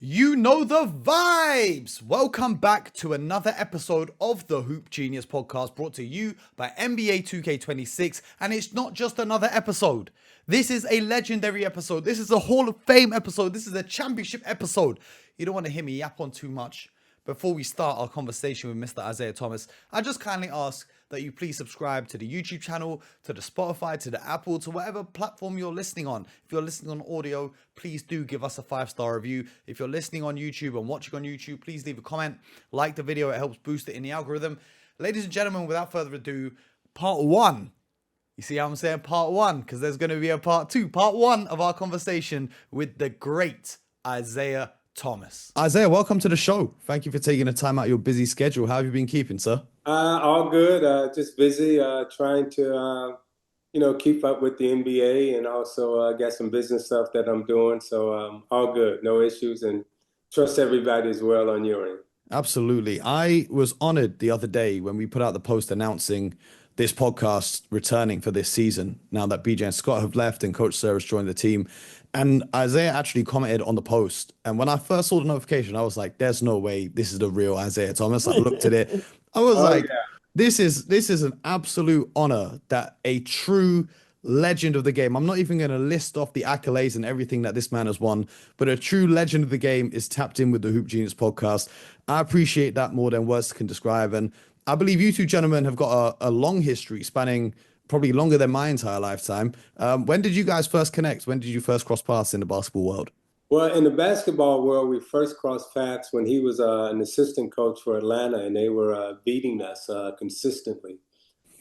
You know the vibes! Welcome back to another episode of the Hoop Genius podcast brought to you by NBA 2K26. And it's not just another episode. This is a legendary episode. This is a Hall of Fame episode. This is a championship episode. You don't want to hear me yap on too much. Before we start our conversation with Mr. Isiah Thomas, I just kindly ask that you please subscribe to the YouTube channel, to the Spotify, to the Apple, to whatever platform you're listening on. If you're listening on audio, please do give us a 5-star review. If you're listening on YouTube and watching on YouTube, please leave a comment, like the video, it helps boost it in the algorithm. Ladies and gentlemen, without further ado, part one. You see how I'm saying part one? Because there's going to be a part two. Part one of our conversation with the great Isiah Thomas. Isiah, welcome to the show. Thank you for taking the time out of your busy schedule. How have you been keeping, sir? All good. Just busy, trying to, keep up with the NBA and also got some business stuff that I'm doing. So all good, no issues, and trust everybody as well on your end. Absolutely. I was honored the other day when we put out the post announcing this podcast returning for this season, now that BJ and Scott have left and Coach Sir has joined the team. And Isiah actually commented on the post. And when I first saw the notification, I was like, there's no way this is the real Isiah Thomas. I looked at it. I was like, Yeah. this is an absolute honor that a true legend of the game. I'm not even going to list off the accolades and everything that this man has won, but a true legend of the game is tapped in with the Hoop Genius podcast. I appreciate that more than words can describe. And I believe you two gentlemen have got a long history spanning probably longer than my entire lifetime. When did you guys first connect? When did you first cross paths in the basketball world? Well, in the basketball world, we first crossed paths when he was an assistant coach for Atlanta, and they were beating us consistently.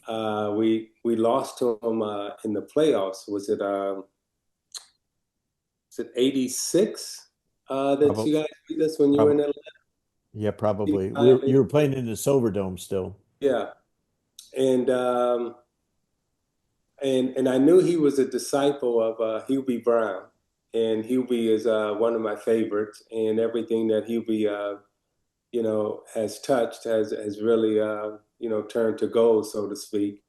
We lost to him in the playoffs. Was it 86 that you Probably, guys beat us when you were in probably, Atlanta? yeah, probably. Uh, You were playing in the Silverdome still. Yeah, and and I knew he was a disciple of Hubie Brown, and Hubie is one of my favorites, and everything that Hubie has touched has really turned to gold, so to speak.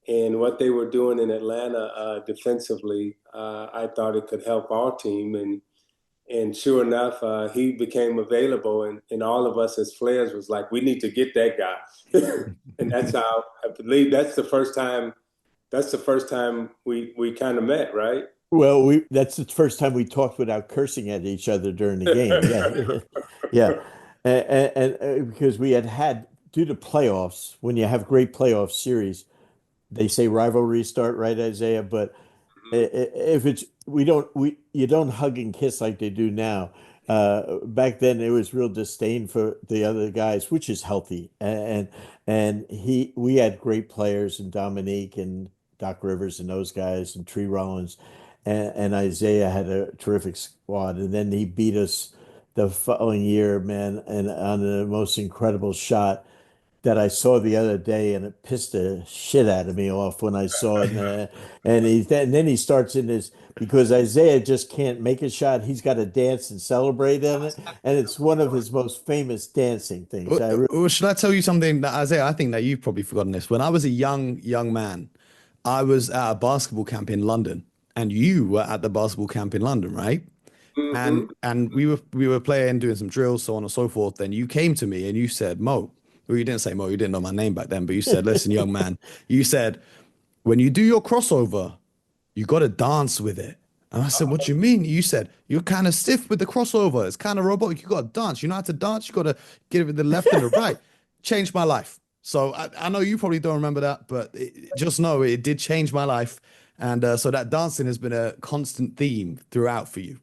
And what they were doing in Atlanta defensively, I thought it could help our team, and sure enough, he became available, and all of us as players was like, we need to get that guy. And that's how I believe that's the first time we kind of met, right? Well, that's the first time we talked without cursing at each other during the game. Yeah. Yeah. And because we had due to playoffs, when you have great playoff series, they say rivalries start, right, Isaiah? But if it's we you don't hug and kiss like they do now. Back then there was real disdain for the other guys, which is healthy. And we had great players in Dominique and Doc Rivers and those guys and Tree Rollins, and Isaiah had a terrific squad. And then he beat us the following year, man, and on the most incredible shot that I saw the other day, and it pissed the shit out of me off when I saw it. And then he starts in this because Isaiah just can't make a shot. He's got to dance and celebrate in it, and it's one of his most famous dancing things. Should I tell you something that Isiah? I think that you've probably forgotten this. When I was a young man, I was at a basketball camp in London, and you were at the basketball camp in London, right? Hmm. And we were playing, doing some drills, so on and so forth. Then you came to me and you said, Mo. Well, you didn't say Mo, you didn't know my name back then, but you said, listen, young man, you said, when you do your crossover, you got to dance with it. And I said, what do you mean? You said, you're kind of stiff with the crossover. It's kind of robotic. You got to dance. You know how to dance. You got to get it with the left and the right. Changed my life. So I know you probably don't remember that, but just know it did change my life. And so that dancing has been a constant theme throughout for you.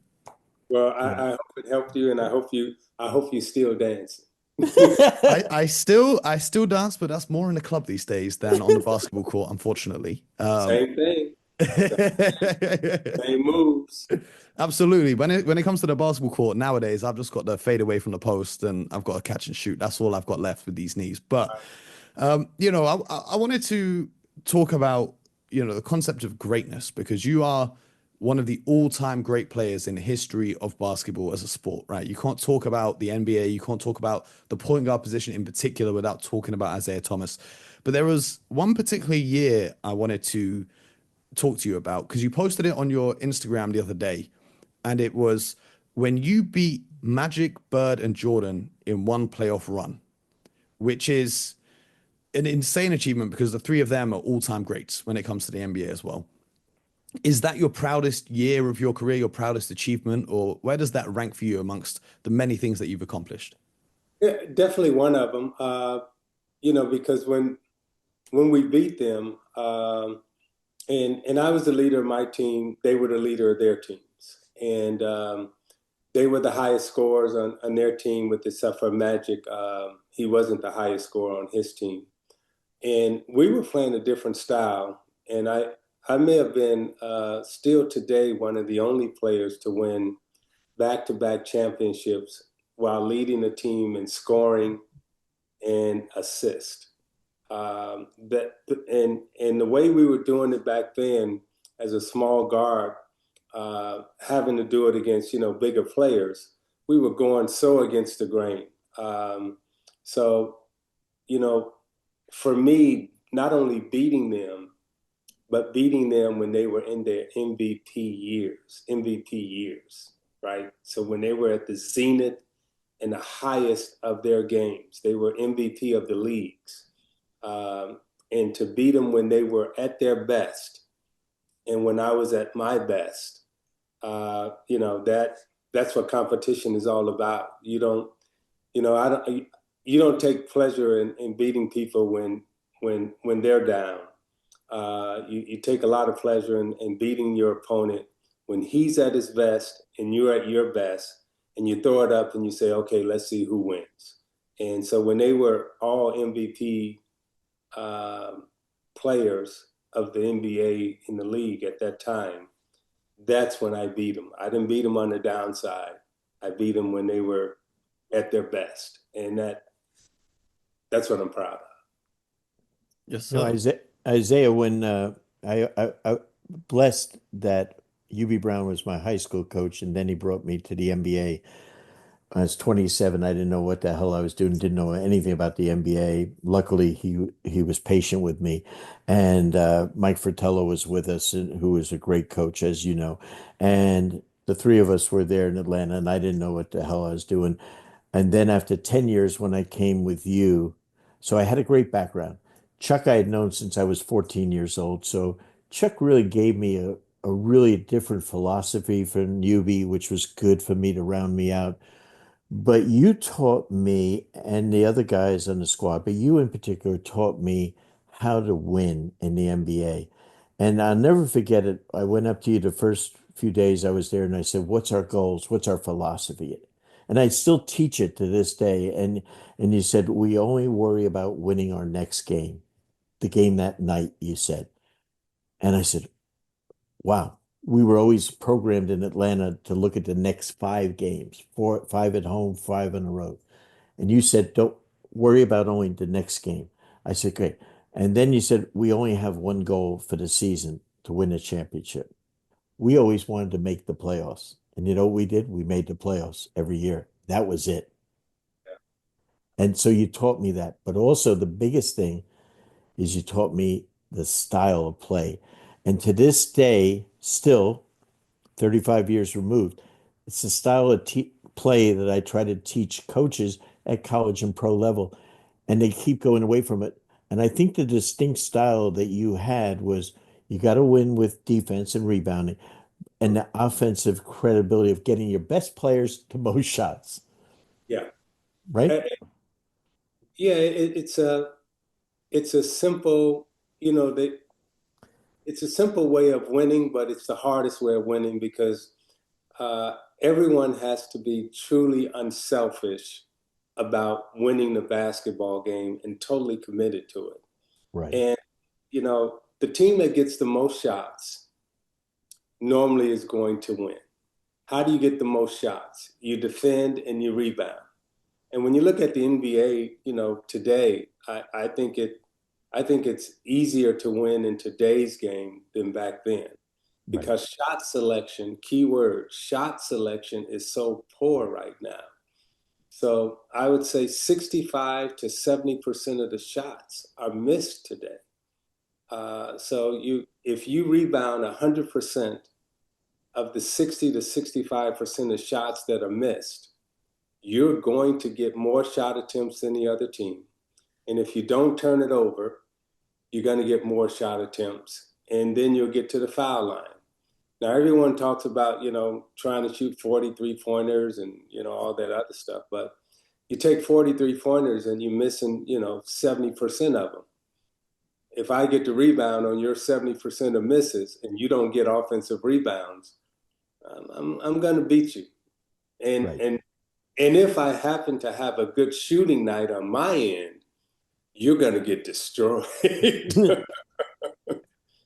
Well, Yeah. I hope it helped you, and I hope you still dance. I still dance, but that's more in the club these days than on the basketball court, unfortunately. Same thing, same moves. Absolutely. When it comes to the basketball court nowadays, I've just got to fade away from the post and I've got to catch and shoot. That's all I've got left with these knees. But I wanted to talk about the concept of greatness because you are one of the all-time great players in the history of basketball as a sport, right? You can't talk about the NBA, you can't talk about the point guard position in particular without talking about Isiah Thomas. But there was one particular year I wanted to talk to you about because you posted it on your Instagram the other day, and it was when you beat Magic, Bird, and Jordan in one playoff run, which is an insane achievement because the three of them are all-time greats when it comes to the NBA as well. Is that your proudest year of your career, your proudest achievement, or where does that rank for you amongst the many things that you've accomplished? Yeah, definitely one of them. Because when we beat them, and I was the leader of my team, they were the leader of their teams, and they were the highest scorers on their team, with except for Magic. He wasn't the highest scorer on his team, and we were playing a different style. And I may have been still today one of the only players to win back-to-back championships while leading the team in scoring and assist. And the way we were doing it back then as a small guard, having to do it against bigger players, we were going so against the grain. So you know, for me, not only beating them, but beating them when they were in their MVP years, right? So when they were at the zenith and the highest of their games, they were MVP of the leagues. And to beat them when they were at their best and when I was at my best, that's what competition is all about. You don't take pleasure in beating people when they're down. You take a lot of pleasure in beating your opponent when he's at his best and you're at your best, and you throw it up and you say, okay, let's see who wins. And so when they were all MVP players of the NBA in the league at that time, that's when I beat them. I didn't beat them on the downside. I beat them when they were at their best, and that's what I'm proud of. Yes, No, sir. Isaiah, when I blessed that UB Brown was my high school coach, and then he brought me to the NBA. I was 27. I didn't know what the hell I was doing. Didn't know anything about the NBA. Luckily, he was patient with me, and Mike Fratello was with us, and who was a great coach, as you know. And the three of us were there in Atlanta, and I didn't know what the hell I was doing. And then after 10 years, when I came with you, so I had a great background. Chuck, I had known since I was 14 years old. So Chuck really gave me a really different philosophy from UB, which was good for me to round me out. But you taught me, and the other guys on the squad, but you in particular taught me how to win in the NBA. And I'll never forget it. I went up to you the first few days I was there and I said, what's our goals? What's our philosophy? And I still teach it to this day. And you said, we only worry about winning our next game, the game that night, you said. And I said, wow, we were always programmed in Atlanta to look at the next 5 games, five at home, 5 on the road. And you said, don't worry about only the next game. I said, great. And then you said, we only have one goal for the season, to win a championship. We always wanted to make the playoffs. And you know what we did? We made the playoffs every year. That was it. And so you taught me that. But also the biggest thing is you taught me the style of play. And to this day, still 35 years removed, it's the style of play that I try to teach coaches at college and pro level, and they keep going away from it. And I think the distinct style that you had was you got to win with defense and rebounding, and the offensive credibility of getting your best players to most shots, Yeah. right? Uh, Yeah, it's a simple, you know, they it's a simple way of winning, but it's the hardest way of winning because everyone has to be truly unselfish about winning the basketball game and totally committed to it. Right, And, the team that gets the most shots normally is going to win. How do you get the most shots? You defend and you rebound. And when you look at the NBA, today, I think it's easier to win in today's game than back then right. because shot selection, keyword, shot selection is so poor right now. So I would say 65 to 70% of the shots are missed today. So if you rebound 100% of the 60 to 65% of shots that are missed, you're going to get more shot attempts than the other team. And if you don't turn it over, you're going to get more shot attempts. And then you'll get to the foul line. Now, everyone talks about, trying to shoot 43 pointers and, all that other stuff. But you take 43 pointers and you're missing, 70% of them. If I get the rebound on your 70% of misses and you don't get offensive rebounds, I'm going to beat you. And, Right. and if I happen to have a good shooting night on my end, you're going to get destroyed.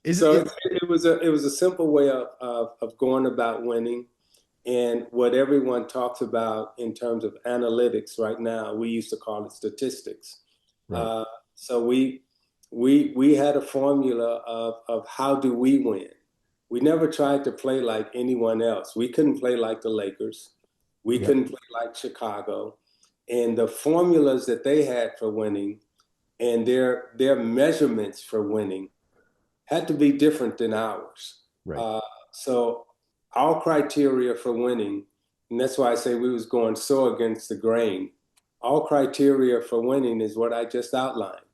It was a simple way of going about winning. And what everyone talks about in terms of analytics right now, we used to call it statistics. Right. So we had a formula of how do we win. We never tried to play like anyone else. We couldn't play like the Lakers. We couldn't play like Chicago. And the formulas that they had for winning and their measurements for winning had to be different than ours. Right. So our criteria for winning, and that's why I say we was going so against the grain. Our criteria for winning is what I just outlined.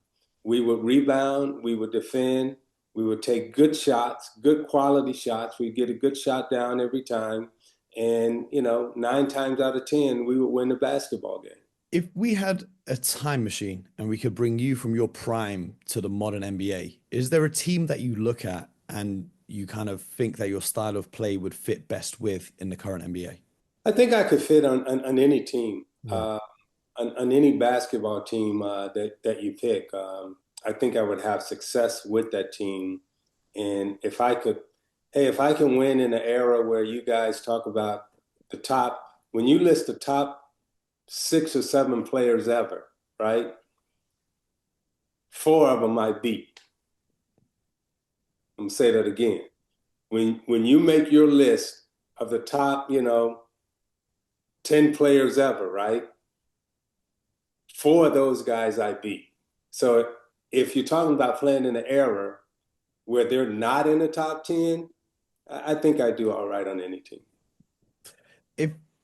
We would rebound, we would defend, we would take good shots, good quality shots. We'd get a good shot down every time. And, 9 times out of 10, we would win the basketball game. If we had a time machine and we could bring you from your prime to the modern NBA, is there a team that you look at and you kind of think that your style of play would fit best with in the current NBA? I think I could fit on any team, Yeah. on any basketball team that you pick. I think I would have success with that team. And if I can win in an era where you guys talk about when you list the top 6 or 7 players ever, right? 4 of them I beat. I'm gonna say that again. When you make your list of the top, 10 players ever, right? 4 of those guys I beat. So if you're talking about playing in an era where they're not in the top 10, I think I do all right on any team.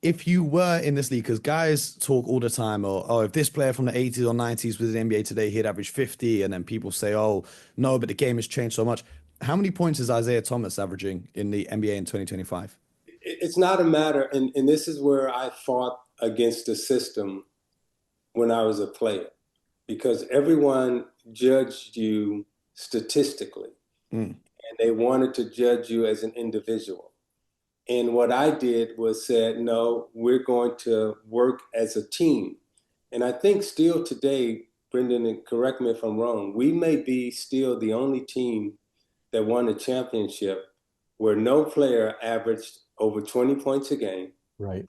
If you were in this league, because guys talk all the time, if this player from the 80s or 90s was in the NBA today, he'd average 50, and then people say, oh, no, but the game has changed so much. How many points is Isiah Thomas averaging in the NBA in 2025? It's not a matter, and this is where I fought against the system when I was a player, because everyone judged you statistically, and they wanted to judge you as an individual. And what I did was said, no, we're going to work as a team. And I think still today, Brendan, and correct me if I'm wrong, we may be still the only team that won a championship where no player averaged over 20 points a game. Right.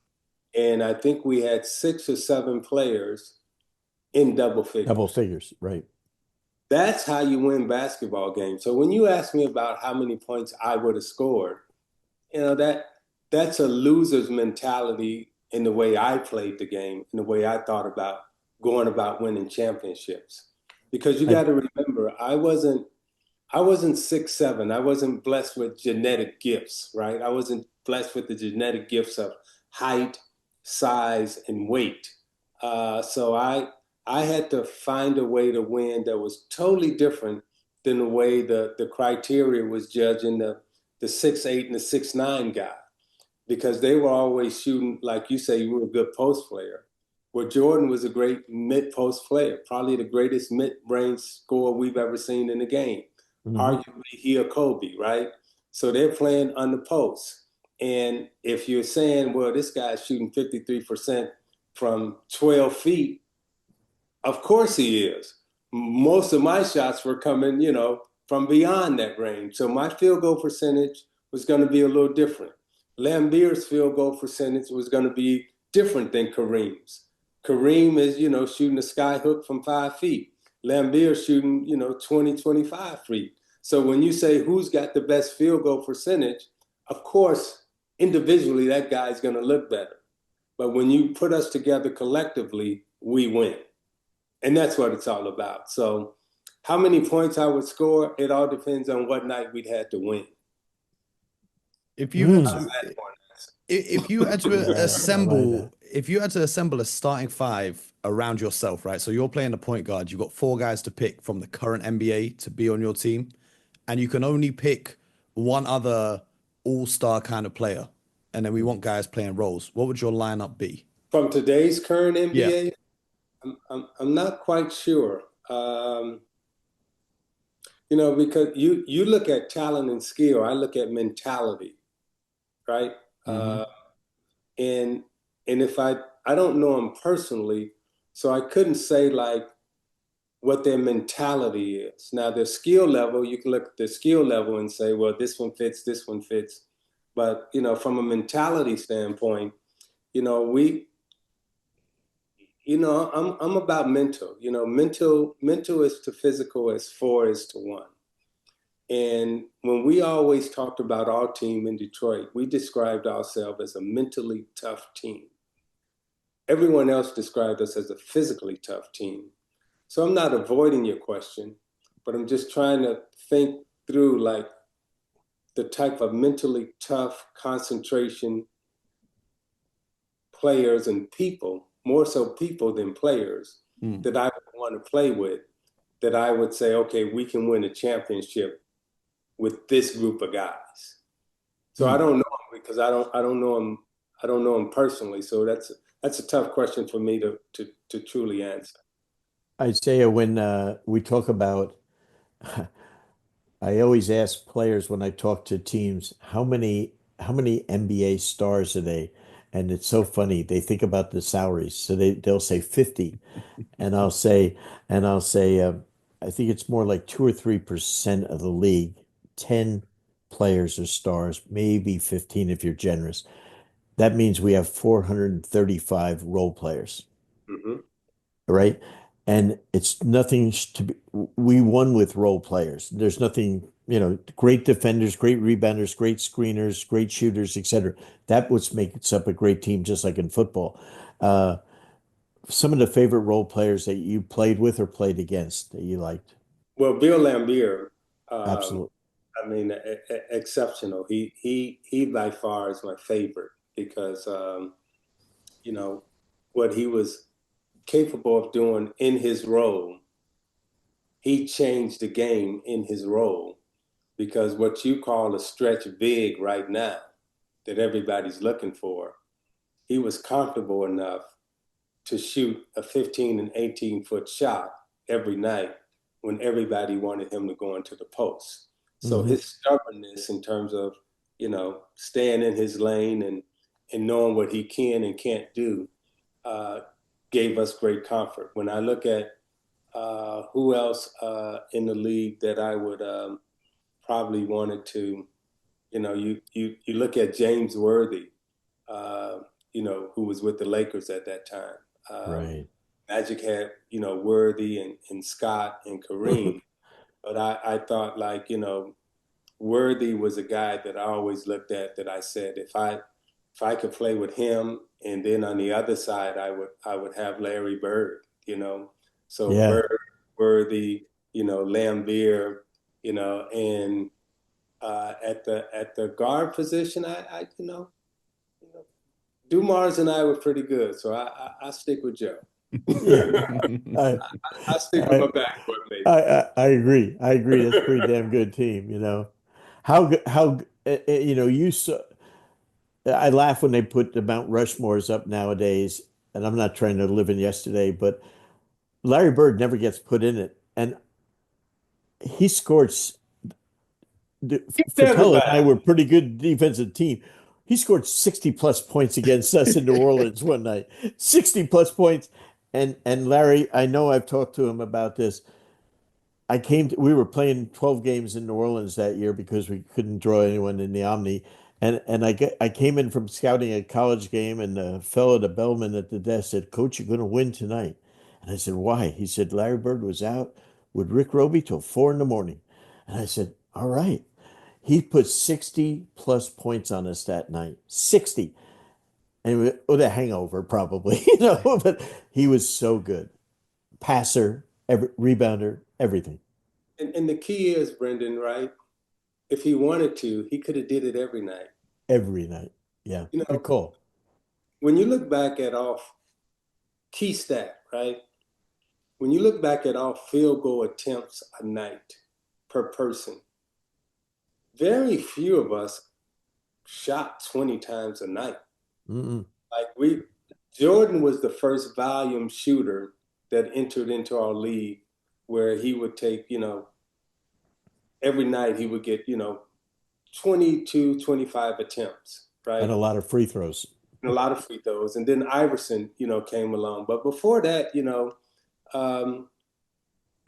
And I think we had 6 or 7 players in double figures. Double figures, right. That's how you win basketball games. So when you ask me about how many points I would have scored, that's a loser's mentality in the way I played the game, in the way I thought about going about winning championships. Because you got to remember, I wasn't 6'7". I wasn't blessed with genetic gifts, right? I wasn't blessed with the genetic gifts of height, size, and weight. So I had to find a way to win that was totally different than the way the criteria was judging the 6'8" and the 6'9" guy, because they were always shooting, like you say, you were a good post player. Well, Jordan was a great mid-post player, probably the greatest mid-range scorer we've ever seen in the game. Mm-hmm. Arguably, he or Kobe, right? So they're playing on the post. And if you're saying, well, this guy's shooting 53% from 12 feet, of course he is. Most of my shots were coming, from beyond that range. So my field goal percentage was going to be a little different. Laimbeer's field goal percentage was going to be different than Kareem's. Kareem is, shooting a sky hook from 5 feet. Laimbeer's shooting, 20, 25 feet. So when you say who's got the best field goal percentage, of course, individually, that guy's going to look better. But when you put us together collectively, we win. And that's what it's all about. So how many points I would score, it all depends on what night we'd had to win. If you had Mm, to, How's that for an answer? if you had to I like assemble, that. if you had to assemble a starting five around yourself, right? So you're playing the point guard. You've got four guys to pick from the current NBA to be on your team, and you can only pick one other all-star kind of player, and then we want guys playing roles. What would your lineup be? From today's current Yeah. NBA, I'm not quite sure. Because you look at talent and skill, I look at mentality, right? Hmm. Uh, and and if I don't know them personally, so I couldn't say like what their mentality is. Now their skill level, you can look at their skill level and say, well, this one fits, this one fits. But from a mentality standpoint, we I'm about mental. Mental is to physical as four is to one. And when we always talked about our team in Detroit, we described ourselves as a mentally tough team. Everyone else described us as a physically tough team. So I'm not avoiding your question, but I'm just trying to think through like the type of mentally tough concentration players and people, more so people than players, Mm. that I would want to play with, that I would say, okay, we can win a championship with this group of guys. So I Mm. don't know him because I don't know him. I don't know him personally. So that's a tough question for me to truly answer. Isaiah, when we talk about, I always ask players when I talk to teams, how many NBA stars are they? And it's so funny. They think about the salaries, so they'll say 50, and I'll say, I think it's more like 2 or 3% of the league. 10 players are stars, maybe 15 if you're generous. That means we have 435 role players, Hmm. right? And it's nothing to be, we won with role players. There's nothing, great defenders, great rebounders, great screeners, great shooters, etc. That what makes up a great team, just like in football. Uh, some of the favorite role players that you played with or played against that you liked. Well, Bill Laimbeer, um, Absolutely. I mean, exceptional. He by far is my favorite because you know what he was capable of doing in his role. He changed the game in his role because what you call a stretch big right now that everybody's looking for, he was comfortable enough to shoot a 15 and 18-foot shot every night when everybody wanted him to go into the post. So Hmm. his stubbornness in terms of, staying in his lane and knowing what he can and can't do uh, gave us great comfort. When I look at who else in the league that I would probably wanted to, you look at James Worthy, uh, who was with the Lakers at that time. Right. Magic had, Worthy and Scott and Kareem, but I thought like, Worthy was a guy that I always looked at that I said if I could play with him, and then on the other side I would have Larry Bird. So Yeah. Bird, Worthy, Laimbeer, and at the guard position, Dumars and I were pretty good, so I stick with Joe. Yeah. I, I stick with I, my backcourt maybe. I agree. I agree. That's a pretty damn good team, you saw, I laugh when they put the Mount Rushmores up nowadays, and I'm not trying to live in yesterday, but Larry Bird never gets put in it. And he scored Keep Fattel and I everybody. were a pretty good defensive team. He scored 60 plus points against us in New Orleans one night. 60 plus points. And Larry, I know I've talked to him about this. We were playing 12 games in New Orleans that year because we couldn't draw anyone in the Omni. And I came in from scouting a college game, and the fellow, the bellman at the desk, said, "Coach, you're going to win tonight." And I said, "Why?" He said, "Larry Bird was out with Rick Roby till 4 in the morning." And I said, "All right." He put 60 plus points on us that night. 60. And with a hangover, probably, but he was so good. Passer, rebounder, everything. And the key is, Brendan, right? If he wanted to, he could have did it every night. every night. Yeah, You good know, call. when you look back at off key stat, right? When you look back at our field goal attempts a night per person, very few of us shot 20 times a night. Mm-mm. Jordan was the first volume shooter that entered into our league where he would take, every night he would get, 22, 25 attempts, And right? a lot of free throws. And a lot of free throws. And then Iverson, came along. But before that, um,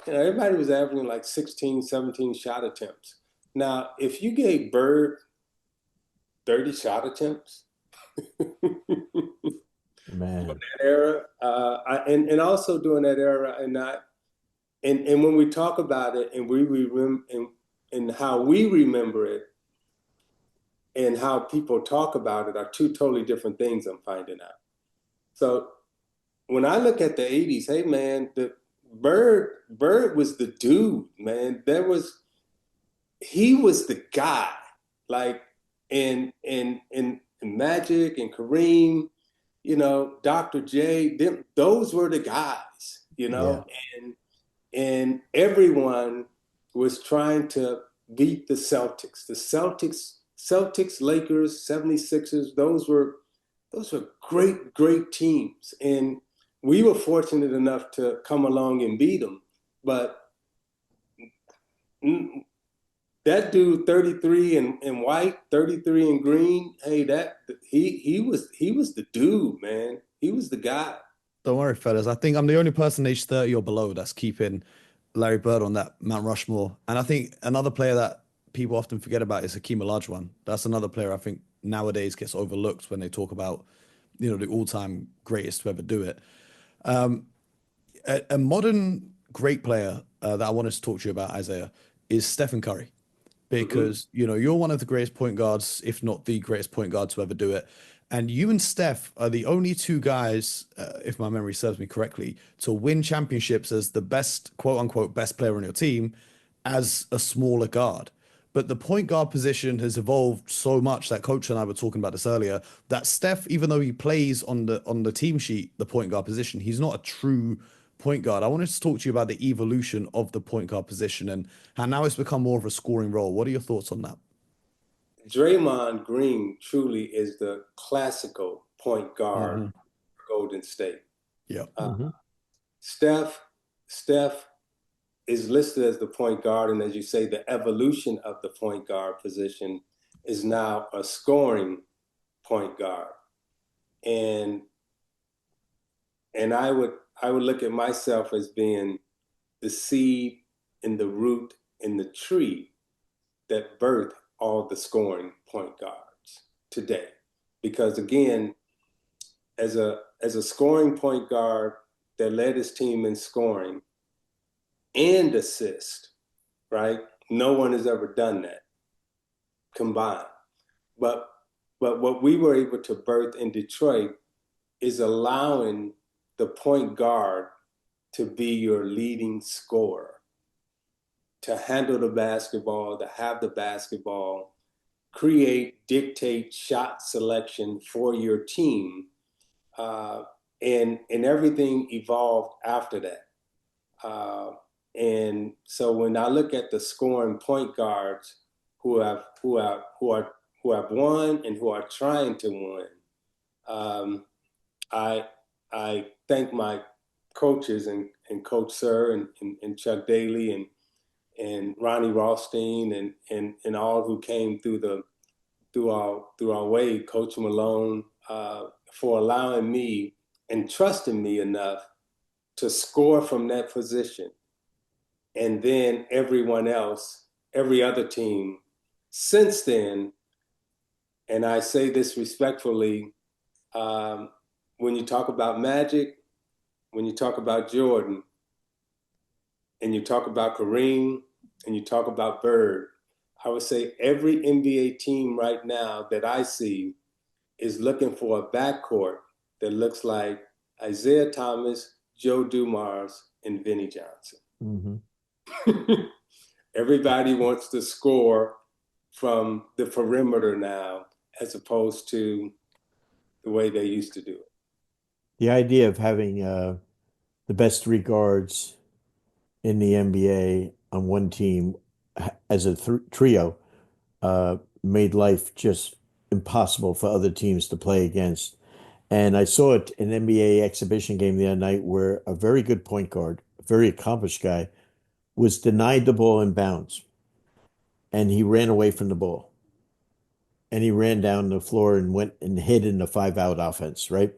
everybody was averaging like 16, 17 shot attempts. Now, if you gave Bird 30 shot attempts Man. that era, and also during that era, and when we talk about it and and how we remember it and how people talk about it are two totally different things, I'm finding out. So when I look at the 80s, hey man, the Bird was the dude, man. He was the guy, like in Magic and Kareem, Dr. J, those were the guys, Yeah. and everyone was trying to beat the Celtics. The Celtics, Lakers, 76ers, those were great, great teams. And we were fortunate enough to come along and beat them. But that dude 33 in white, 33 in green, hey, he was the dude, man. He was the guy. Don't worry, fellas. I think I'm the only person age 30 or below that's keeping Larry Bird on that Mount Rushmore. And I think another player that people often forget about is Hakeem Olajuwon. That's another player I think nowadays gets overlooked when they talk about, the all-time greatest to ever do it. A modern great player that I wanted to talk to you about, Isaiah, is Stephen Curry. Mm-hmm. Because, you're one of the greatest point guards, if not the greatest point guard to ever do it. And you and Steph are the only two guys, if my memory serves me correctly, to win championships as the best, quote unquote, best player on your team as a smaller guard. But the point guard position has evolved so much that Coach and I were talking about this earlier, that Steph, even though he plays on the team sheet, the point guard position, he's not a true point guard. I wanted to talk to you about the evolution of the point guard position and how now it's become more of a scoring role. What are your thoughts on that? Draymond Green truly is the classical point guard Hmm. for Golden State. Yeah. Uh, Mm-hmm. Steph is listed as the point guard, and as you say, the evolution of the point guard position is now a scoring point guard. And I would look at myself as being the seed and the root and the tree that birthed all the scoring point guards today. Because again, as a scoring point guard that led his team in scoring and assist, right? No one has ever done that combined. But what we were able to birth in Detroit is allowing the point guard to be your leading scorer, to handle the basketball, to have the basketball, create, dictate shot selection for your team, and everything evolved after that. Uh, and so when I look at the scoring point guards who have won and who are trying to win, um, I I thank my coaches and Coach Sir and Chuck Daly and Ronnie Rothstein and all who came through our way, Coach Malone, for allowing me and trusting me enough to score from that position. And then everyone else, every other team since then, and I say this respectfully, um, when you talk about Magic, when you talk about Jordan, and you talk about Kareem, and you talk about Bird, I would say every NBA team right now that I see is looking for a backcourt that looks like Isiah Thomas, Joe Dumars, and Vinnie Johnson. Mm-hmm. Everybody wants to score from the perimeter now, as opposed to the way they used to do it. The idea of having the best three guards in the NBA on one team as a trio made life just impossible for other teams to play against. And I saw it in an NBA exhibition game the other night where a very good point guard, a very accomplished guy, was denied the ball in bounds, and he ran away from the ball. And he ran down the floor and went and hid in the 5-out offense, right?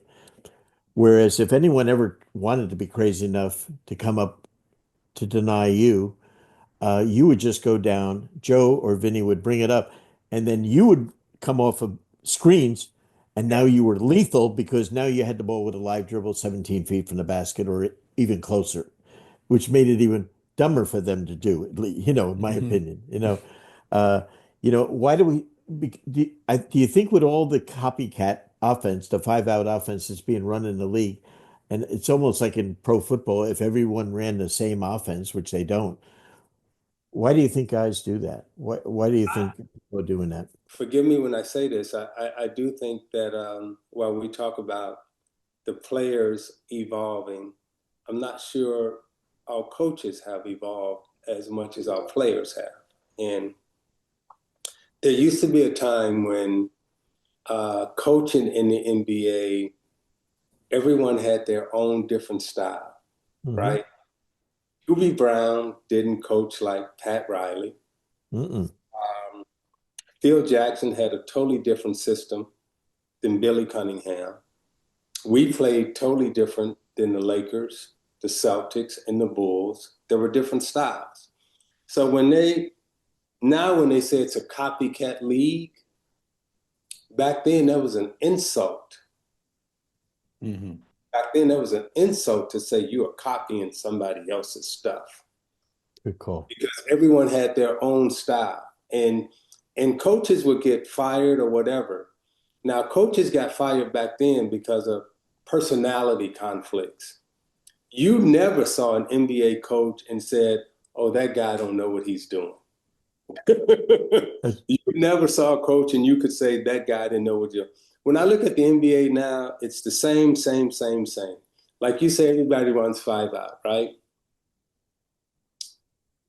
Whereas if anyone ever wanted to be crazy enough to come up to deny you, you would just go down, Joe or Vinny would bring it up, and then you would come off of screens, and now you were lethal because now you had the ball with a live dribble 17 feet from the basket or even closer, which made it even dumber for them to do, in my opinion. Why do do you think with all the copycat offense, the 5-out offense that's being run in the league, and it's almost like in pro football, if everyone ran the same offense, which they don't, why do you think guys do that? Why do you think people are doing that? Forgive me when I say this. I do think that while we talk about the players evolving, I'm not sure our coaches have evolved as much as our players have. And there used to be a time when coaching in the NBA, everyone had their own different style, right? Hubie Brown didn't coach like Pat Riley. Phil Jackson had a totally different system than Billy Cunningham. We played totally different than the Lakers, the Celtics, and the Bulls. There were different styles. So when they say it's a copycat league, back then that was an insult. Back then that was an insult to say you are copying somebody else's stuff. Good call. Because everyone had their own style. And coaches would get fired or whatever. Now, coaches got fired back then because of personality conflicts. You never saw an NBA coach and said, oh, that guy don't know what he's doing. You never saw a coach and you could say that guy didn't know what you're doing. When I look at the NBA now, it's the same. Like you say, everybody runs 5-out, right?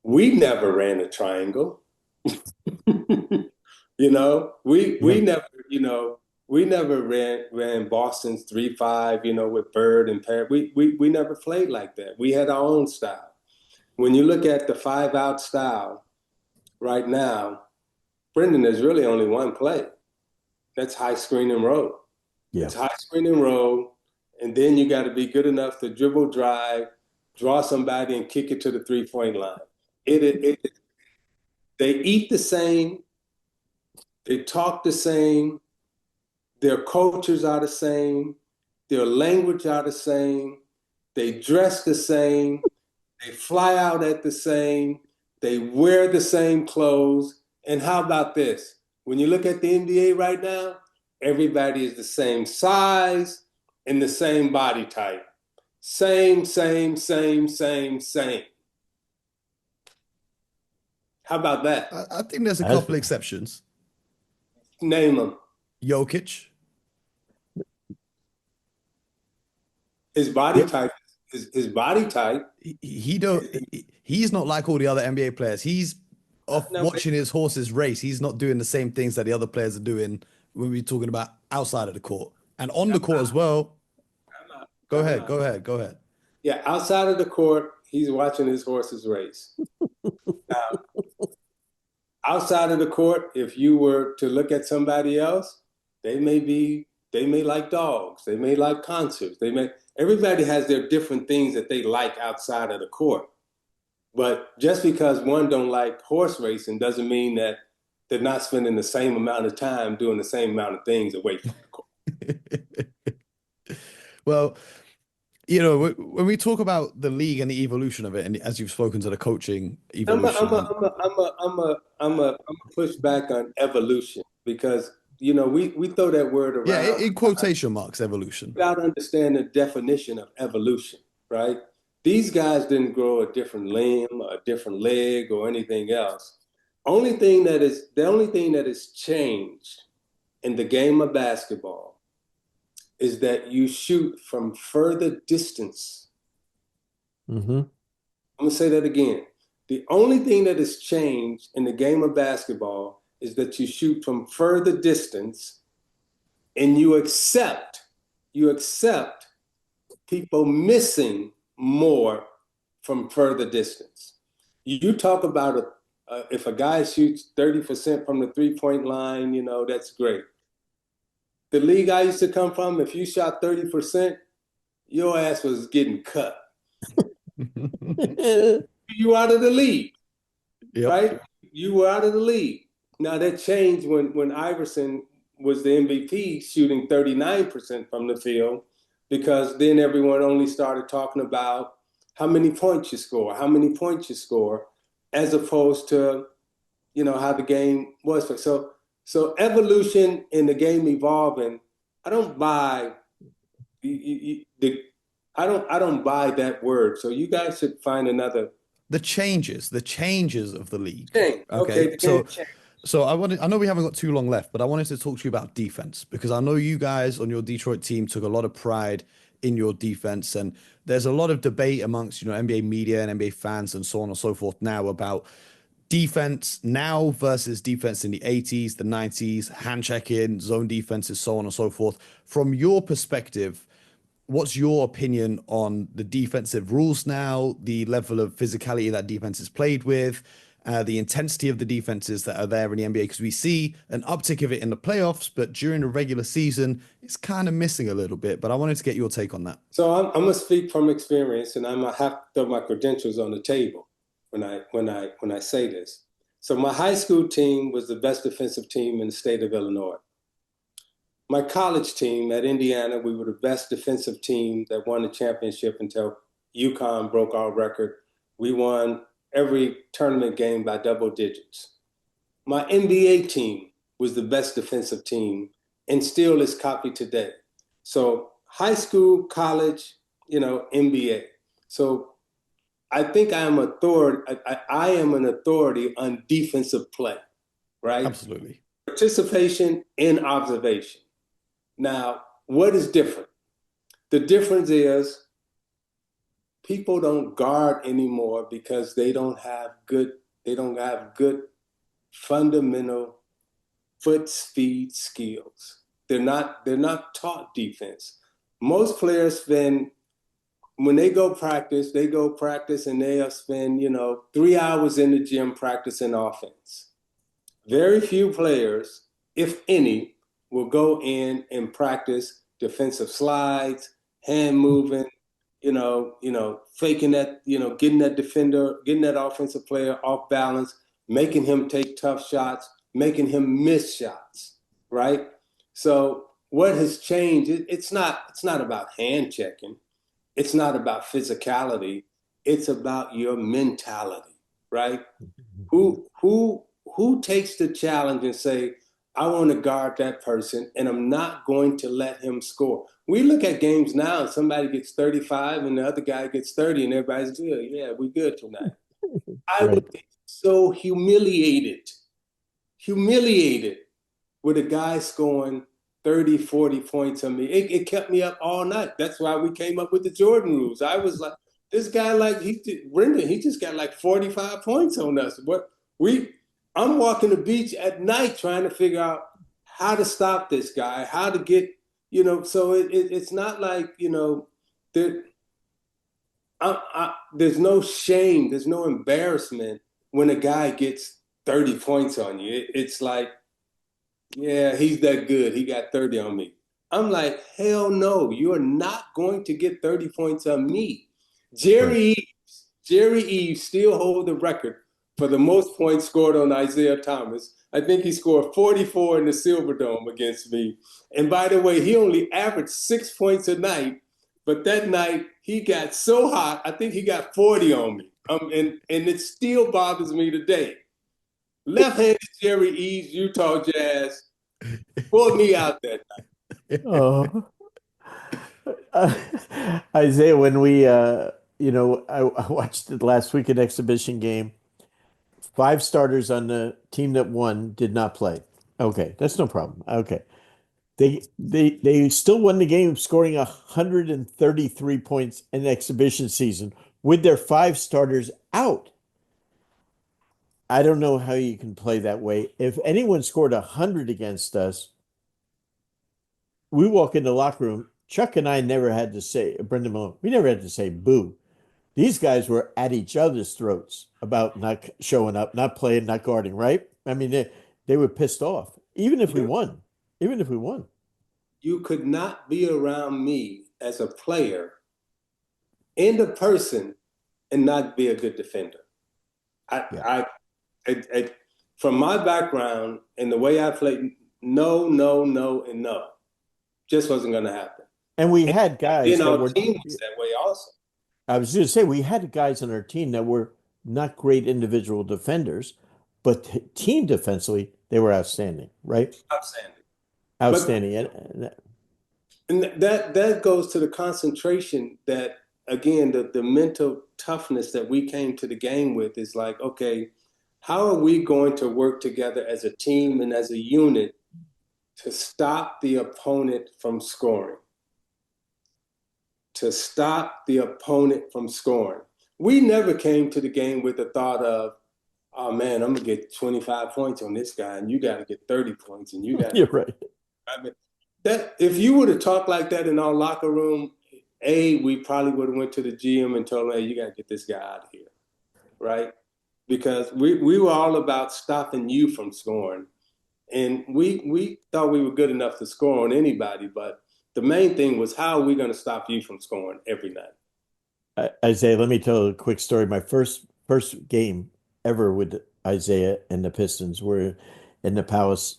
We never ran a triangle. We never ran Boston's 3-5, with Bird and Parrott. We never played like that. We had our own style. When you look at the 5-out style right now, Brendan, there's really only one play. That's high screen and roll. Yeah. It's high screen and roll, and then you got to be good enough to dribble, drive, draw somebody, and kick it to the 3-point line. They eat the same. They talk the same. Their cultures are the same. Their language are the same. They dress the same. They fly out at the same. They wear the same clothes. And how about this? When you look at the NBA right now, everybody is the same size and the same body type. Same. How about that? I think there's a couple exceptions. Name them. Jokic. His body type. His body type. He's not like all the other NBA players. He's watching his horses race. He's not doing the same things that the other players are doing when we're talking about outside of the court and on the court as well. Go ahead. Yeah, outside of the court, he's watching his horses race. Now, outside of the court, if you were to look at somebody else, they may like dogs. They may like concerts. Everybody has their different things that they like outside of the court. But just because one don't like horse racing doesn't mean that they're not spending the same amount of time doing the same amount of things away from the court. Well, when we talk about the league and the evolution of it, and as you've spoken to the coaching evolution, I'm a push back on evolution because we throw that word around. Yeah, in quotation marks, evolution. Without understanding the definition of evolution, right? These guys didn't grow a different limb, a different leg, or anything else. The only thing that has changed in the game of basketball is that you shoot from further distance. Mm-hmm. I'm going to say that again. The only thing that has changed in the game of basketball is that you shoot from further distance, and you accept people missing more from further distance. You talk about if a guy shoots 30% from the three-point line, that's great. The league I used to come from, if you shot 30%, your ass was getting cut. You out of the league, Yep. right? You were out of the league. Now that changed when Iverson was the MVP, shooting 39% from the field, because then everyone only started talking about how many points you score, as opposed to, how the game was. So evolution in the game evolving, I don't buy I don't buy that word. So you guys should find another The changes of the league. thing. Okay. The game change. So I know we haven't got too long left, but I wanted to talk to you about defense because I know you guys on your Detroit team took a lot of pride in your defense, and there's a lot of debate amongst, NBA media and NBA fans and so on and so forth now about defense now versus defense in the 80s, the 90s, hand checking, zone defenses, so on and so forth. From your perspective, what's your opinion on the defensive rules now, the level of physicality that defense is played with, the intensity of the defenses that are there in the NBA? Because we see an uptick of it in the playoffs, but during the regular season, it's kind of missing a little bit. But I wanted to get your take on that. So I'm gonna speak from experience, and I'm gonna have to throw my credentials on the table when I say this. So my high school team was the best defensive team in the state of Illinois. My college team at Indiana, we were the best defensive team that won the championship until UConn broke our record. We won every tournament game by double digits. My NBA team was the best defensive team and still is copied today. So high school, college, NBA. So I think I am an authority on defensive play, right? Absolutely. Participation in observation. Now, what is different? The difference is people don't guard anymore because they don't have good fundamental foot speed skills. They're not taught defense. Most players when they go practice and they'll spend, 3 hours in the gym practicing offense. Very few players, if any, will go in and practice defensive slides, hand moving, faking that, getting that defender, getting that offensive player off balance, making him take tough shots, making him miss shots, right? So what has changed? It's not about hand checking. It's not about physicality. It's about your mentality, right? Who takes the challenge and say, I want to guard that person, and I'm not going to let him score. We look at games now, and somebody gets 35, and the other guy gets 30, and everybody's good. Yeah, we're good tonight. I would be so humiliated with a guy scoring 30, 40 points on me. It kept me up all night. That's why we came up with the Jordan rules. I was like, this guy, Brendan, he just got like 45 points on us. I'm walking the beach at night trying to figure out how to stop this guy, how to get, so it's not like, there's no shame, there's no embarrassment when a guy gets 30 points on you. It's like, yeah, he's that good. He got 30 on me. I'm like, hell no, you're not going to get 30 points on me. Jerry Eves still hold the record for the most points scored on Isiah Thomas. I think he scored 44 in the Silverdome against me. And by the way, he only averaged 6 points a night, but that night he got so hot, I think he got 40 on me. And it still bothers me today. Left-handed Jerry Eves, Utah Jazz, pulled me out that night. Oh, Isaiah, when I watched the last weekend exhibition game. 5 starters on the team that won did not play. Okay, that's no problem. Okay. They still won the game, scoring 133 points in the exhibition season with their five starters out. I don't know how you can play that way. If anyone scored 100 against us, we walk in the locker room. Chuck and I never had to say, Brendan Malone, we never had to say boo. These guys were at each other's throats about not showing up, not playing, not guarding, right? I mean, they were pissed off, even if we won. Even if we won. You could not be around me as a player and a person and not be a good defender. Yeah. From my background and the way I played, no, no, no, and no, just wasn't going to happen. And we had guys that Our were, team was that way also. I was going to say, we had guys on our team that were not great individual defenders, but team defensively, they were outstanding, right? Outstanding. Outstanding. And that goes to the concentration that, again, the mental toughness that we came to the game with is like, okay, how are we going to work together as a team and as a unit to stop the opponent from scoring? To stop the opponent from scoring. We never came to the game with the thought of, oh man, I'm gonna get 25 points on this guy, and you got to get 30 points, and you got. You're right. I mean, that if you would have talked like that in our locker room, we probably would have went to the GM and told him, hey, you got to get this guy out of here, right? Because we were all about stopping you from scoring, and we thought we were good enough to score on anybody, but the main thing was how are we going to stop you from scoring every night? Isaiah, let me tell a quick story. My first game ever with Isaiah and the Pistons were in the Palace,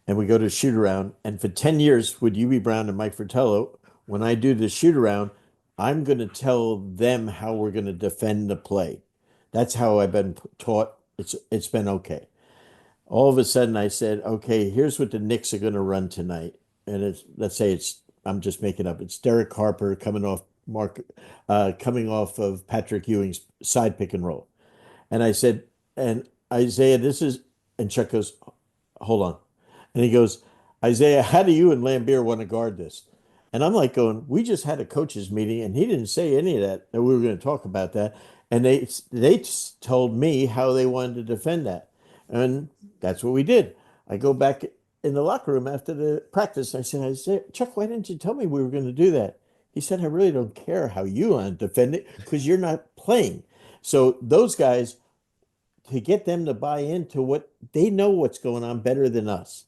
and we go to shoot around. And for 10 years with UB Brown and Mike Fratello, when I do the shoot around, I'm going to tell them how we're going to defend the play. That's how I've been taught. It's been okay. All of a sudden, I said, okay, here's what the Knicks are going to run tonight. And let's say I'm just making up. It's Derek Harper coming off of Patrick Ewing's side pick and roll. And I said, and Isaiah, and Chuck goes, hold on. And he goes, Isaiah, how do you and Laimbeer want to guard this? And I'm like going, we just had a coaches meeting and he didn't say any of that we were going to talk about that. And they told me how they wanted to defend that. And that's what we did. I go back in the locker room after the practice. I said, Chuck, why didn't you tell me we were going to do that? He said, I really don't care how you want to defend it because you're not playing. So those guys, to get them to buy into what they know what's going on better than us.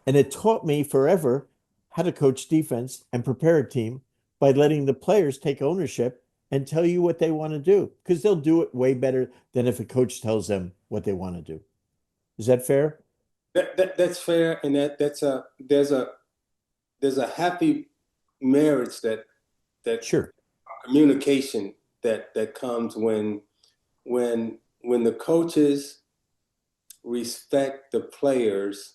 And it taught me forever how to coach defense and prepare a team by letting the players take ownership and tell you what they want to do because they'll do it way better than if a coach tells them what they want to do. Is that fair? That's fair, and there's a happy marriage that Sure. communication that comes when the coaches respect the players'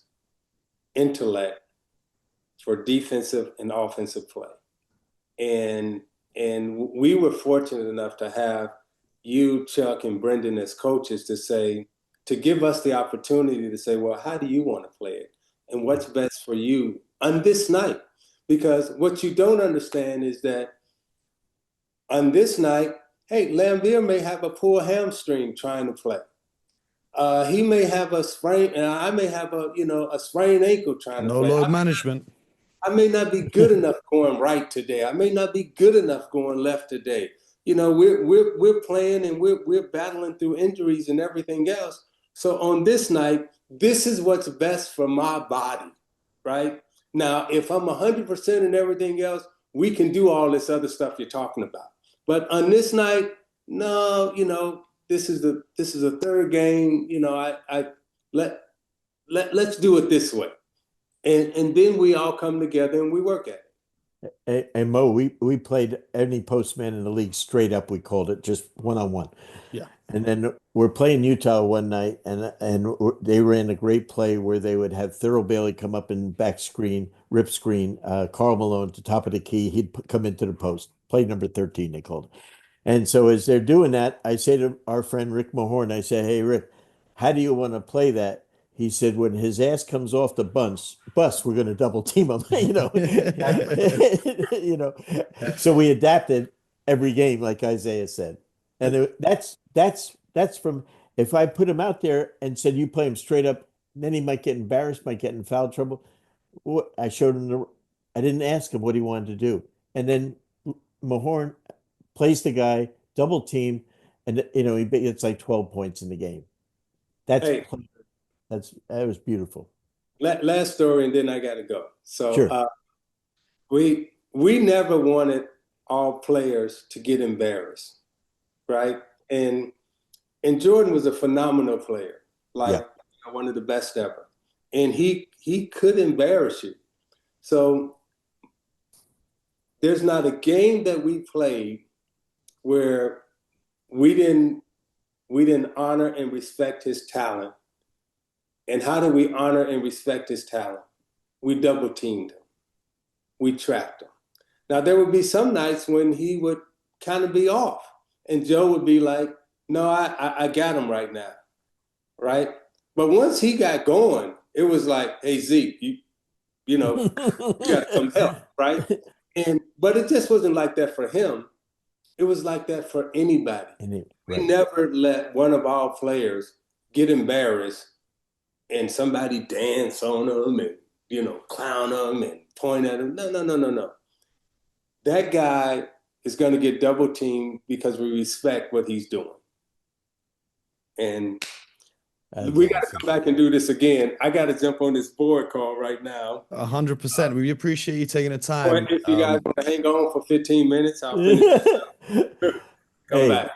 intellect for defensive and offensive play. And we were fortunate enough to have you, Chuck, and Brendan as coaches to give us the opportunity to say, well, how do you want to play it? And what's best for you on this night? Because what you don't understand is that on this night, hey, Laimbeer may have a pulled hamstring trying to play. He may have a sprain, and I may have a sprained ankle trying to No play. load management. I may not be good enough going right today. I may not be good enough going left today. We're playing and we're battling through injuries and everything else. So on this night, this is what's best for my body, right? Now, if I'm 100% and everything else, we can do all this other stuff you're talking about. But on this night, no, this is the third game. Let's do it this way. And then we all come together and we work at it. And Mo, we played any postman in the league straight up. We called it just one-on-one. Yeah. And then we're playing Utah one night, and they ran a great play where they would have Thurl Bailey come up and back screen, rip screen, Karl Malone at the top of the key. He'd come into the post. Play number 13, they called it. And so as they're doing that, I say to our friend Rick Mahorn, I say, hey, Rick, how do you want to play that? he said when his ass comes off the bus, we're going to double team him. You know. So we adapted every game, like Isaiah said, and that's from if I put him out there and said you play him straight up, then he might get embarrassed, might get in foul trouble. I showed him I didn't ask him what he wanted to do, and then Mahorn plays the guy double team, and he gets like 12 points in the game. That's Hey, that was beautiful. last story, and then I got to go. So Sure. we never wanted all players to get embarrassed, right? And Jordan was a phenomenal player, Yeah. like one of the best ever, and he could embarrass you. So there's not a game that we played where we didn't honor and respect his talent. And how do we honor and respect his talent? We double teamed him. We trapped him. Now there would be some nights when he would kind of be off, and Joe would be like, "No, I got him right now," right? But once he got going, it was like, "Hey Zeke, you know, you got to come help," right? But it just wasn't like that for him. It was like that for anybody. Right. We never let one of our players get embarrassed and somebody dance on them and, clown them and point at them. No, no, no, no, no. That guy is going to get double teamed because we respect what he's doing. And we got to come back and do this again. I got to jump on this board call right now. 100%. We appreciate you taking the time. If you guys want to hang on for 15 minutes, I'll finish. Come back.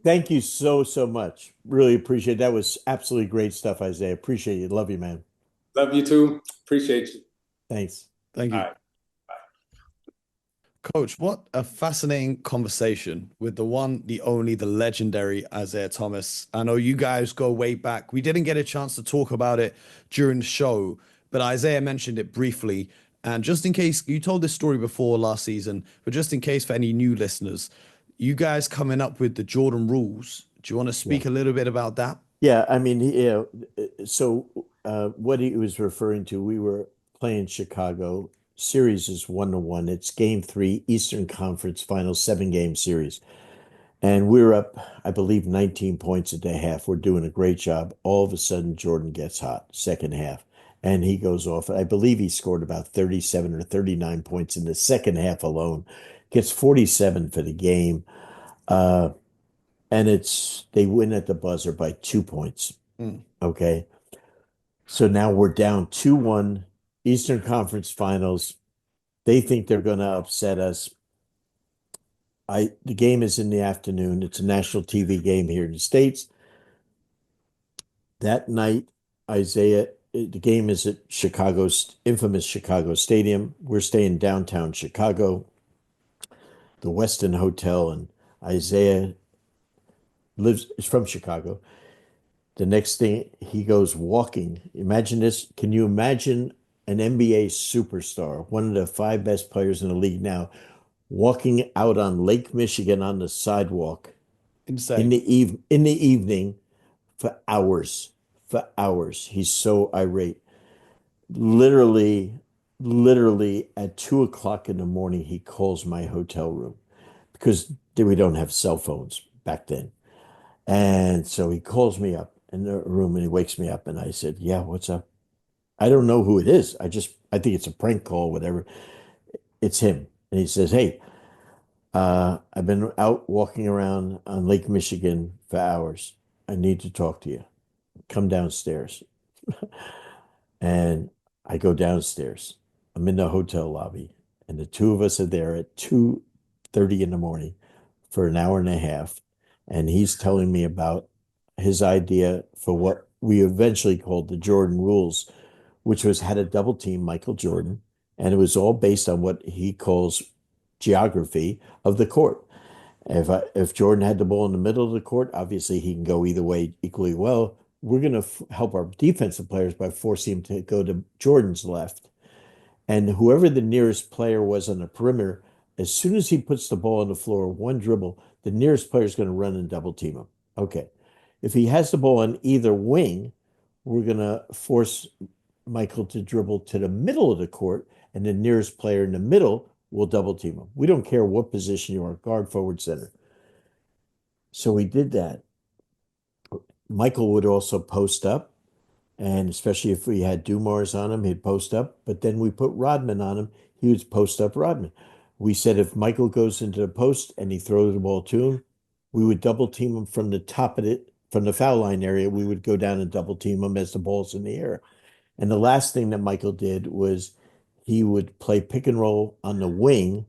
Thank you so much. Really appreciate it. That was absolutely great stuff, Isaiah. Appreciate you. Love you, man. Love you too. Appreciate you. Thanks. Thank you. All right. Coach, what a fascinating conversation with the one, the only, the legendary Isiah Thomas. I know you guys go way back. We didn't get a chance to talk about it during the show, but Isaiah mentioned it briefly. And just in case, you told this story before last season, but just in case for any new listeners, you guys coming up with the Jordan rules. Do you want to speak a little bit about that? Yeah, I mean, so what he was referring to, we were playing Chicago. Series is 1-1. It's game 3, Eastern Conference Final 7-game series. And we're up, I believe, 19 points at the half. We're doing a great job. All of a sudden, Jordan gets hot, second half. And he goes off. I believe he scored about 37 or 39 points in the second half alone. Gets 47 for the game. And they win at the buzzer by 2 points. Okay. So now we're down 2-1, Eastern Conference Finals. They think they're going to upset us. The game is in the afternoon. It's a national TV game here in the States. That night, the game is at Chicago's infamous Chicago Stadium. We're staying downtown Chicago, the Westin Hotel, and Isaiah is from Chicago. The next thing, he goes walking. Imagine this. Can you imagine an NBA superstar, one of the 5 best players in the league now, walking out on Lake Michigan on the sidewalk Insane. in the evening for hours? For hours. He's so irate. Literally at 2 o'clock in the morning, he calls my hotel room because we don't have cell phones back then. And so he calls me up in the room and he wakes me up and I said, "Yeah, what's up?" I don't know who it is. I think it's a prank call, whatever. It's him. And he says, "Hey, I've been out walking around on Lake Michigan for hours. I need to talk to you. Come downstairs." And I go downstairs. I'm in the hotel lobby and the two of us are there at 2:30 in the morning for an hour and a half. And he's telling me about his idea for what we eventually called the Jordan rules, which was how to double team Michael Jordan. And it was all based on what he calls geography of the court. If Jordan had the ball in the middle of the court, obviously he can go either way equally well. We're going to help our defensive players by forcing him to go to Jordan's left. And whoever the nearest player was on the perimeter, as soon as he puts the ball on the floor, one dribble, the nearest player is going to run and double team him. Okay. If he has the ball on either wing, we're going to force Michael to dribble to the middle of the court, and the nearest player in the middle will double team him. We don't care what position you are, guard, forward, center. So we did that. Michael would also post up, and especially if we had Dumars on him, he'd post up. But then we put Rodman on him, he would post up Rodman. We said if Michael goes into the post and he throws the ball to him, we would double team him from the top of it, from the foul line area. We would go down and double team him as the ball's in the air. And the last thing that Michael did was he would play pick and roll on the wing,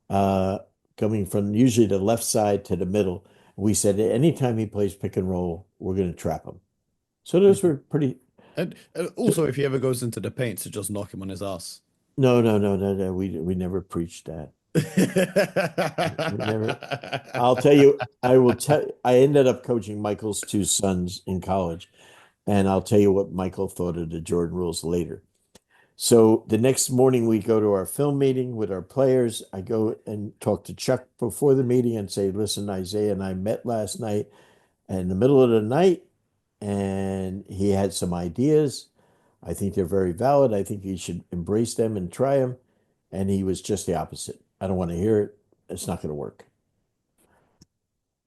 uh, coming from usually the left side to the middle. We said anytime he plays pick and roll, we're going to trap him. So those were pretty. And also, if he ever goes into the paint, to just knock him on his ass. No. We never preached that. We never. I'll tell you. I will tell. I ended up coaching Michael's two sons in college, and I'll tell you what Michael thought of the Jordan rules later. So the next morning we go to our film meeting with our players. I go and talk to Chuck before the meeting and say, listen, Isiah and I met last night in the middle of the night, and he had some ideas. I think they're very valid. I think you should embrace them and try them. And he was just the opposite. I don't want to hear it. It's not going to work.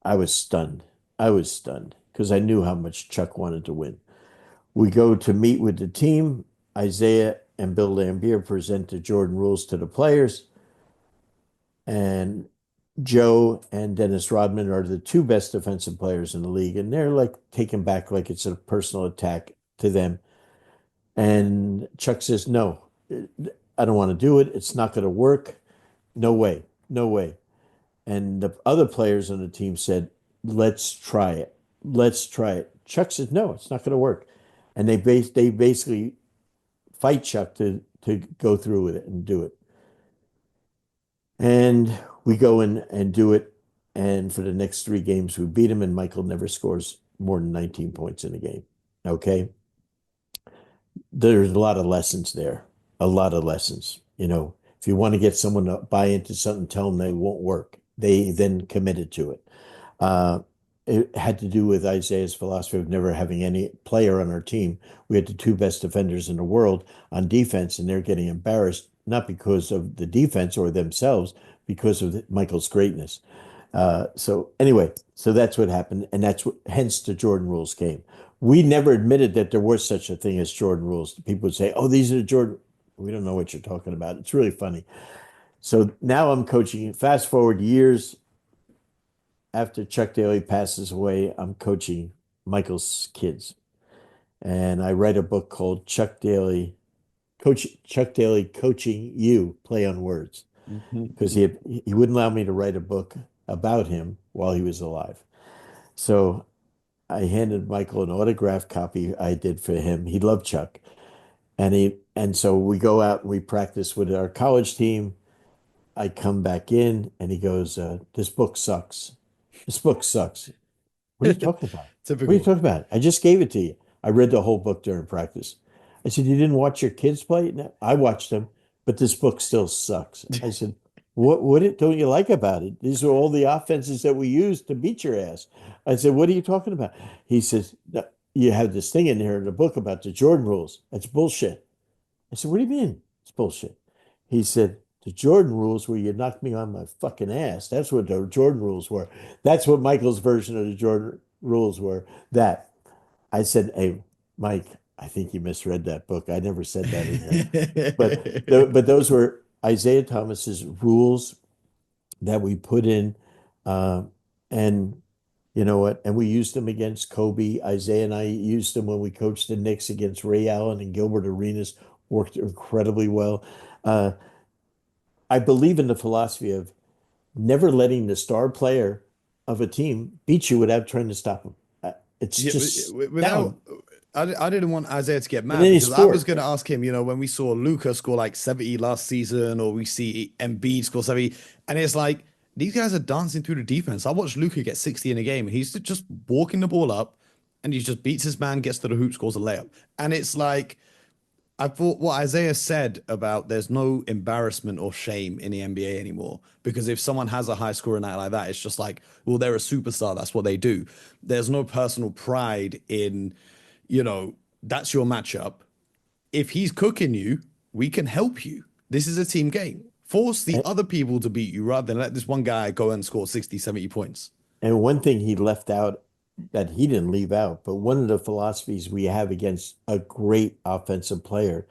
I was stunned. Because I knew how much Chuck wanted to win. We go to meet with the team. Isiah and Bill Laimbeer present the Jordan rules to the players. And Joe and Dennis Rodman are the two best defensive players in the league. And they're like taken back like it's a personal attack to them. And Chuck says, no, I don't want to do it. It's not going to work. No way. And the other players on the team said, let's try it. Chuck says, no, it's not going to work. And they basically fight Chuck to go through with it and do it. And we go in and do it. And for the next 3 games, we beat him. And Michael never scores more than 19 points in a game. Okay. There's a lot of lessons there. A lot of lessons. If you want to get someone to buy into something, tell them they won't work. They then committed to it. It had to do with Isiah's philosophy of never having any player on our team. We had the 2 best defenders in the world on defense, and they're getting embarrassed, not because of the defense or themselves, because of Michael's greatness. So that's what happened, and hence the Jordan rules came. We never admitted that there was such a thing as Jordan rules. People would say, oh, these are the Jordan. We don't know what you're talking about. It's really funny. So now I'm coaching. Fast forward years after Chuck Daly passes away, I'm coaching Michael's kids. And I write a book called Chuck Daly Coaching You, Play on Words. Because he wouldn't allow me to write a book about him while he was alive. So I handed Michael an autographed copy I did for him. He loved Chuck. And so we go out and we practice with our college team. I come back in and he goes, this book sucks. This book sucks. What are you talking about? Typical. What are you talking about? I just gave it to you. I read the whole book during practice. I said, you didn't watch your kids play? No, I watched them, but this book still sucks. I said, what don't you like about it? These are all the offenses that we use to beat your ass. I said, what are you talking about? He says, no, you have this thing in here in the book about the Jordan rules. That's bullshit. I said, what do you mean? It's bullshit. He said, the Jordan rules where you knocked me on my fucking ass. That's what the Jordan rules were. That's what Michael's version of the Jordan rules were. That. I said, hey, Mike, I think you misread that book. I never said that in there. But those were Isiah Thomas's rules that we put in. And you know what? And we used them against Kobe. Isiah and I used them when we coached the Knicks against Ray Allen and Gilbert Arenas. Worked incredibly well. I believe in the philosophy of never letting the star player of a team beat you without trying to stop him. It's just without. I didn't want Isiah to get mad any because I sport. was going to ask him, when we saw Luka score like 70 last season, or we see Embiid score 70, and it's like these guys are dancing through the defense. I watched Luka get 60 in a game, and he's just walking the ball up, and he just beats his man, gets to the hoop, scores a layup, and it's like. I thought what Isiah said about there's no embarrassment or shame in the NBA anymore, because if someone has a high scoring night like that, it's just like, well, they're a superstar. That's what they do. There's no personal pride in, that's your matchup. If he's cooking you, we can help you. This is a team game. Force the And, other people to beat you rather than let this one guy go and score 60, 70 points. and one thing he left out that he didn't leave out, but one of the philosophies we have against a great offensive player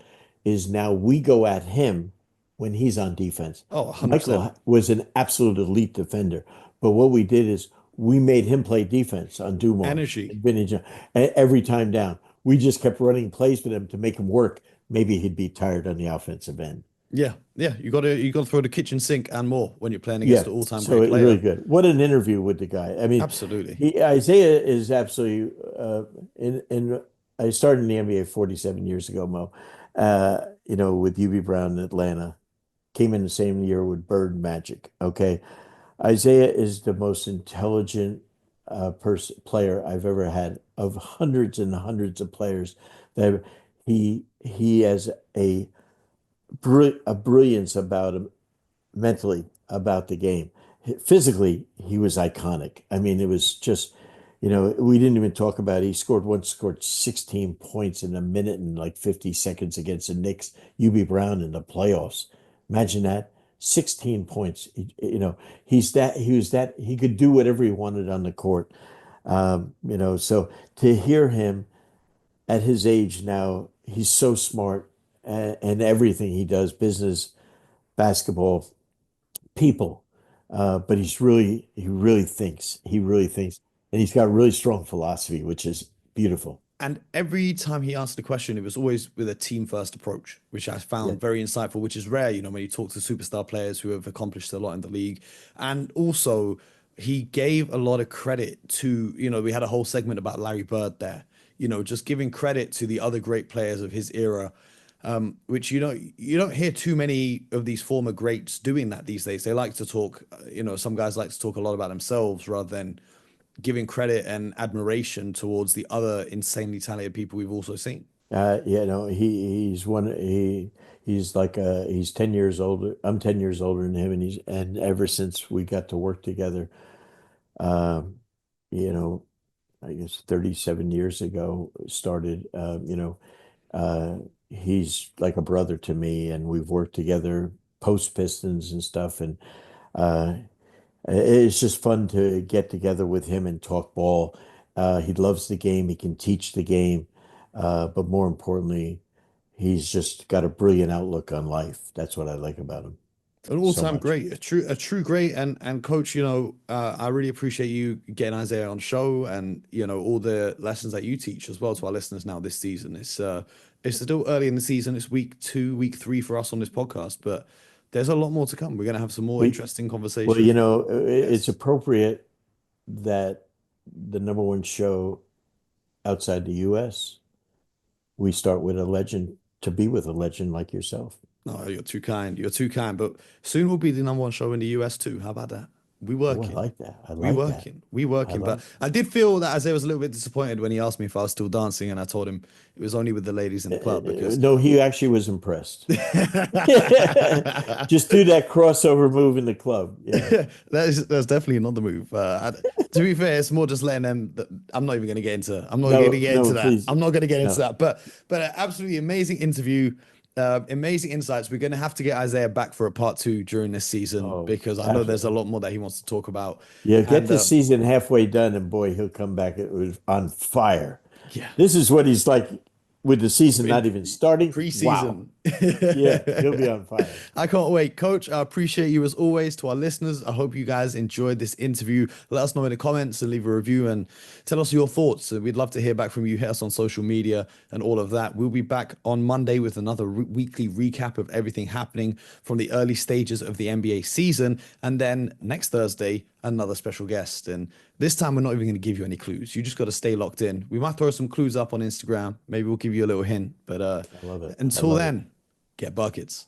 is now we go at him when he's on defense. Oh, 100%. Michael was an absolute elite defender, but what we did is we made him play defense on Dumars Energy. and Vinny every time down. We just kept running plays for them to make him work. Maybe he'd be tired on the offensive end. Yeah, yeah. You gotta throw the kitchen sink and more when you're playing against Yeah, the all-time so great it player. really good. What an interview with the guy. I mean, Absolutely. Isaiah is absolutely in I started in the NBA 47 years ago, Mo. With UB Brown in Atlanta. Came in the same year with Bird and Magic. Okay. Isaiah is the most intelligent player I've ever had of hundreds and hundreds of players that he has a brilliance about him mentally about the game. Physically, he was iconic. I mean, it was just, we didn't even talk about it. He scored 16 points in a minute and like 50 seconds against the Knicks, UB Brown in the playoffs. Imagine that. 16 points. He could do whatever he wanted on the court. So to hear him at his age now, he's so smart and everything he does, business, basketball, people. But he really thinks. He really thinks. And he's got really strong philosophy, which is beautiful. And every time he asked a question, it was always with a team first approach, which I Yeah. found very insightful, which is rare, when you talk to superstar players who have accomplished a lot in the league. And also, he gave a lot of credit to, we had a whole segment about Larry Bird there, just giving credit to the other great players of his era, which, you don't hear too many of these former greats doing that these days. They like to talk, some guys like to talk a lot about themselves rather than giving credit and admiration towards the other insanely talented people we've also seen. He's 10 years older. I'm 10 years older than him, and ever since we got to work together, um, you know, I guess 37 years ago started, he's like a brother to me, and we've worked together post Pistons and stuff, and uh, it's just fun to get together with him and talk ball. He loves the game. He can teach the game. But more importantly, he's just got a brilliant outlook on life. That's what I like about him An so all-time much. great, a true great, and coach, I really appreciate you getting Isaiah on show, and all the lessons that you teach as well to our listeners now this season. It's still early in the season. It's week 2, week 3 for us on this podcast, but there's a lot more to come. We're gonna have some more Well, interesting well, conversations. it's Yes. appropriate that the number one show outside the US, we start with a legend to be with a legend like yourself. No, you're too kind. You're too kind. But soon we'll be the number one show in the US too. How about that? We Oh, I working. like that. I We like that. working. We I working. But like. I did feel that Isaiah was a little bit disappointed when he asked me if I was still dancing, and I told him it was only with the ladies in the club because No, he actually was impressed. Just do that crossover move in the club. Yeah. that's definitely another move. To be fair, it's more just letting them. I'm not even going to get into. I'm not going to No, get into no, that. please. I'm not going to get into No. that. But an absolutely amazing interview, amazing insights. We're going to have to get Isaiah back for a part 2 during this season Oh, because I know there's a absolutely. lot more that he wants to talk about. Yeah, get And the season halfway done, and boy, he'll come back on fire. yeah, This is what he's like with the season in not even starting. Wow. preseason. Yeah, he'll be on fire. I can't wait. Coach, I appreciate you as always. To our listeners, I hope you guys enjoyed this interview. Let us know in the comments and leave a review and tell us your thoughts. We'd love to hear back from you. Hit us on social media and all of that. We'll be back on Monday with another weekly recap of everything happening from the early stages of the NBA season. And then next Thursday, another special guest. And this time, we're not even going to give you any clues. You just got to stay locked in. We might throw some clues up on Instagram. Maybe we'll give you a little hint. But I love it. I until love it. then, get buckets.